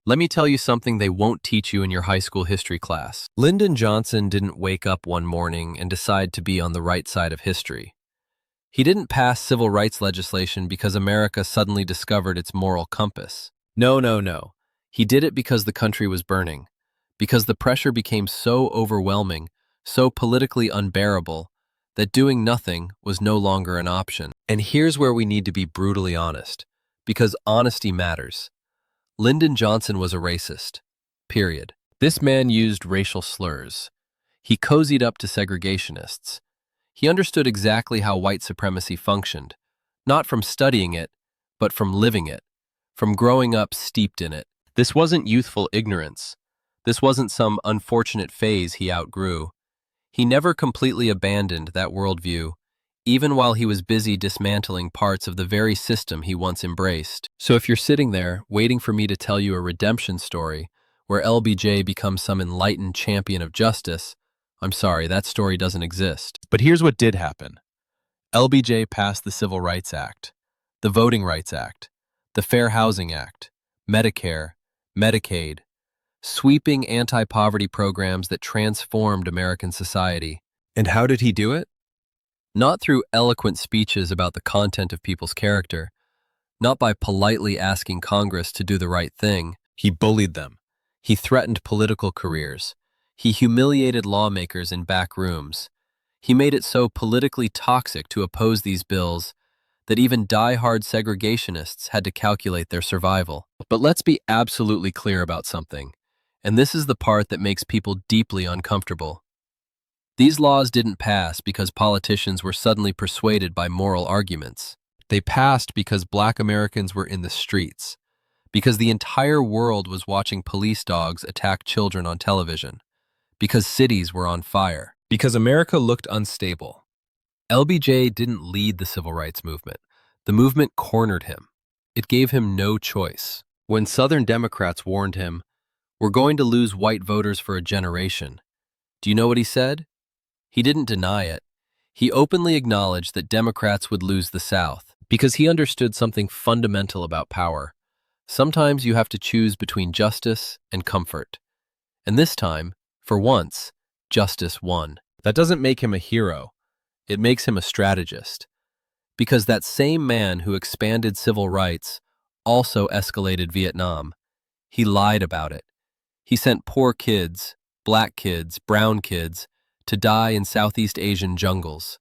Let me tell you something they won't teach you in your high school history class. Lyndon Johnson didn't wake up one morning and decide to be on the right side of history. He didn't pass civil rights legislation because America suddenly discovered its moral compass. No, no, no. He did it because the country was burning, because the pressure became so overwhelming, so politically unbearable, that doing nothing was no longer an option. And here's where we need to be brutally honest, because honesty matters. Lyndon Johnson was a racist. Period. This man used racial slurs. He cozied up to segregationists. He understood exactly how white supremacy functioned, not from studying it, but from living it, from growing up steeped in it. This wasn't youthful ignorance. This wasn't some unfortunate phase he outgrew. He never completely abandoned that worldview, even while he was busy dismantling parts of the very system he once embraced. So if you're sitting there, waiting for me to tell you a redemption story, where LBJ becomes some enlightened champion of justice, I'm sorry, that story doesn't exist. But here's what did happen. LBJ passed the Civil Rights Act, the Voting Rights Act, the Fair Housing Act, Medicare, Medicaid, sweeping anti-poverty programs that transformed American society. And how did he do it? Not through eloquent speeches about the content of people's character, not by politely asking Congress to do the right thing. He bullied them. He threatened political careers. He humiliated lawmakers in back rooms. He made it so politically toxic to oppose these bills that even die-hard segregationists had to calculate their survival. But let's be absolutely clear about something, and this is the part that makes people deeply uncomfortable. These laws didn't pass because politicians were suddenly persuaded by moral arguments. They passed because Black Americans were in the streets, because the entire world was watching police dogs attack children on television, because cities were on fire, because America looked unstable. LBJ didn't lead the civil rights movement. The movement cornered him. It gave him no choice. When Southern Democrats warned him, "We're going to lose white voters for a generation," do you know what he said? He didn't deny it. He openly acknowledged that Democrats would lose the South because he understood something fundamental about power. Sometimes you have to choose between justice and comfort. And this time, for once, justice won. That doesn't make him a hero. It makes him a strategist. Because that same man who expanded civil rights also escalated Vietnam. He lied about it. He sent poor kids, black kids, brown kids, to die in Southeast Asian jungles.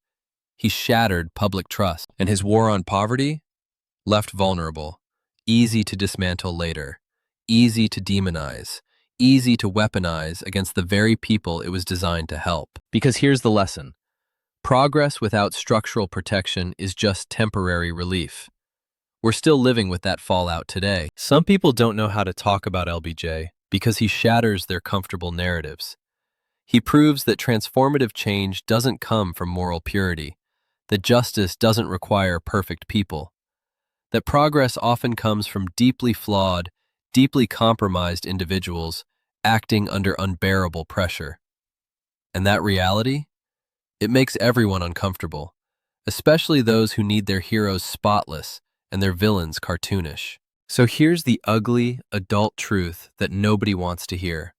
He shattered public trust, and his war on poverty left vulnerable, easy to dismantle later, easy to demonize, easy to weaponize against the very people it was designed to help. Because here's the lesson. Progress without structural protection is just temporary relief. We're still living with that fallout today. Some people don't know how to talk about LBJ because he shatters their comfortable narratives. He proves that transformative change doesn't come from moral purity, that justice doesn't require perfect people, that progress often comes from deeply flawed, deeply compromised individuals acting under unbearable pressure. And that reality? It makes everyone uncomfortable, especially those who need their heroes spotless and their villains cartoonish. So here's the ugly, adult truth that nobody wants to hear.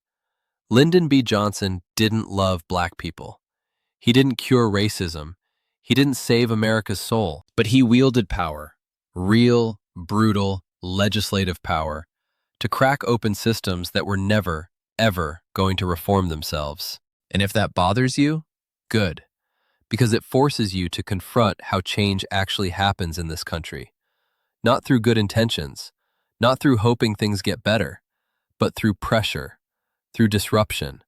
Lyndon B. Johnson didn't love black people. He didn't cure racism. He didn't save America's soul. But he wielded power, real, brutal, legislative power, to crack open systems that were never, ever going to reform themselves. And if that bothers you, good, because it forces you to confront how change actually happens in this country. Not through good intentions, not through hoping things get better, but through pressure, through disruption,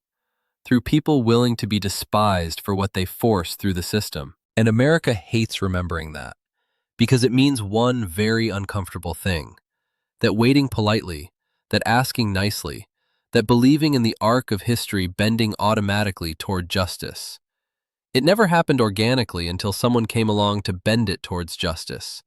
through people willing to be despised for what they force through the system. And America hates remembering that, because it means one very uncomfortable thing, that waiting politely, that asking nicely, that believing in the arc of history bending automatically toward justice. It never happened organically until someone came along to bend it towards justice.